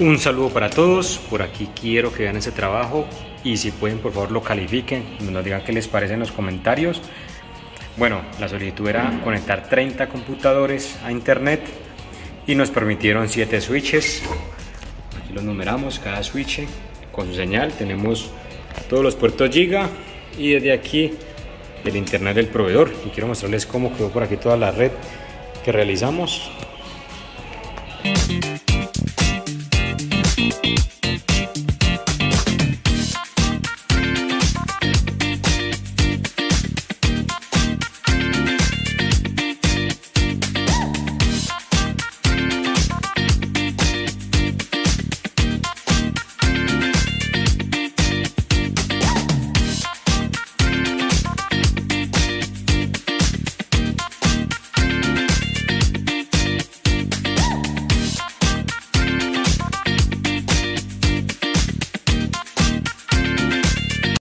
Un saludo para todos, por aquí quiero que vean ese trabajo y si pueden por favor lo califiquen, nos digan qué les parece en los comentarios. Bueno, la solicitud era conectar 30 computadores a internet y nos permitieron 7 switches. Aquí los numeramos, cada switch con su señal. Tenemos todos los puertos Giga y desde aquí el internet del proveedor. Y quiero mostrarles cómo quedó por aquí toda la red que realizamos.